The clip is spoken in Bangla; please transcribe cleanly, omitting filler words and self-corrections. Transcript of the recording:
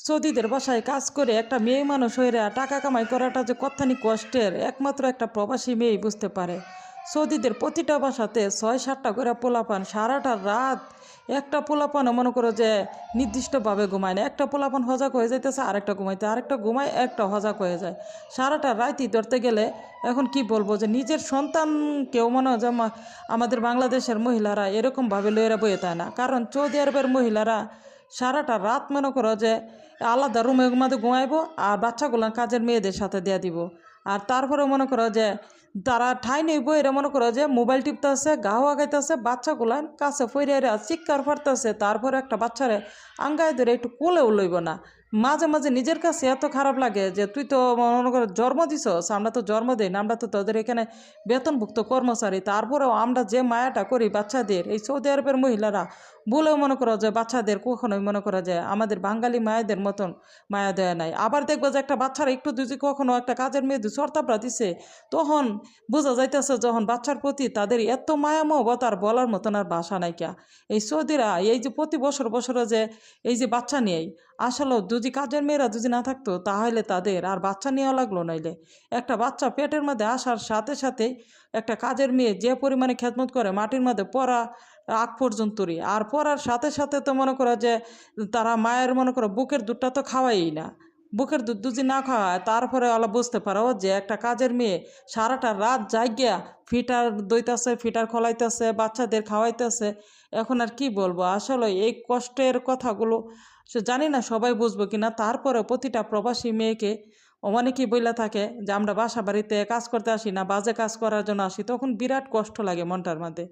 সৌদিদের বাসায় কাজ করে একটা মেয়ে মানুষ হইরা টাকা কামাই করাটা যে কতখানি কষ্টের একমাত্র একটা প্রবাসী মেয়েই বুঝতে পারে। সৌদিদের প্রতিটা বাসাতে 6-7টা করে পোলাপান সারাটা রাত, একটা পোলাপানও মনে করো যে নির্দিষ্টভাবে ঘুমায় না। একটা পোলাপান হজাক হয়ে যাইতেছে, আরেকটা ঘুমাইতে, আরেকটা ঘুমায়, একটা হজাক হয়ে যায়। সারাটা রাতই ধরতে গেলে এখন কি বলবো যে নিজের সন্তান কেউ মনে হয় যে আমাদের বাংলাদেশের মহিলারা এরকমভাবে লইয়েরা বয়ে তাই না। কারণ সৌদি আরবের মহিলারা সারাটা রাত মনে করো যে আলাদা রুমের মধ্যে ঘুমাইবো আর বাচ্চাগুলো কাজের মেয়েদের সাথে দিয়ে দিব। আর তারপরে মনে করো যে তারা ঠাই নেইব, এরা মনে করো যে মোবাইল টিপতেছে, গাও আগাইতেছে, বাচ্চাগুলান কাছে ফইরা চিৎকার ফারতেছে। তারপরে একটা বাচ্চারে আঙ্গায় ধরে একটু কোলেও লইব না। মাঝে মাঝে নিজের কাছে এত খারাপ লাগে যে তুই তো মনে করো জন্ম দিছস, আমরা তো জন্ম দেই না, আমরা তো তোদের এখানে বেতনভুক্ত কর্মচারী। তারপরেও আমরা যে মায়াটা করি বাচ্চাদের, এই সৌদি আরবের মহিলারা বলেও মনে করো যে বাচ্চাদের কখনোই মনে করা যায় আমাদের বাঙালি মায়েদের মতন মায়া দেয়া নাই। আবার দেখবো যে একটা বাচ্চারা একটু যদি কখনো একটা কাজের মেয়ে সর্তাপড়া দিছে, তখন বোঝা যাইতেছে যখন বাচ্চার প্রতি তাদের এত মায়ামহবত আর বলার মতন আর ভাষা নাইকা। এই সৌদিরা এই যে প্রতি বছর বছরে যে এই যে বাচ্চা নিয়েই, আসলে যদি কাজের মেয়েরা যদি না থাকতো তাহলে তাদের আর বাচ্চা নেওয়া লাগলো নইলে। একটা বাচ্চা পেটের মধ্যে আসার সাথে সাথেই একটা কাজের মেয়ে যে পরিমাণে খেদমত করে মাটির মধ্যে পড়া আগ পর্যন্তই, আর পড়ার সাথে সাথে তো মনে করো যে তারা মায়ের মনে করো বুকের দুধটা তো খাওয়াই না। বুকের দুধ যদি না খাওয়ায় তারপরে আলা বুঝতে পারো যে একটা কাজের মেয়ে সারাটা রাত জাগিয়া ফিটার দইতাছে, ফিটার খোলাইতেছে, বাচ্চাদের খাওয়াইতেছে। এখন আর কি বলবো, আসলে এই কষ্টের কথাগুলো সে জানি না সবাই বুঝবো কিনা। তারপরে প্রতিটা প্রবাসী মেয়েকে অনেকেই বইলা থাকে যে আমরা বাসা বাড়িতে কাজ করতে আসি না, বাজে কাজ করার জন্য আসি, তখন বিরাট কষ্ট লাগে মনটার মধ্যে।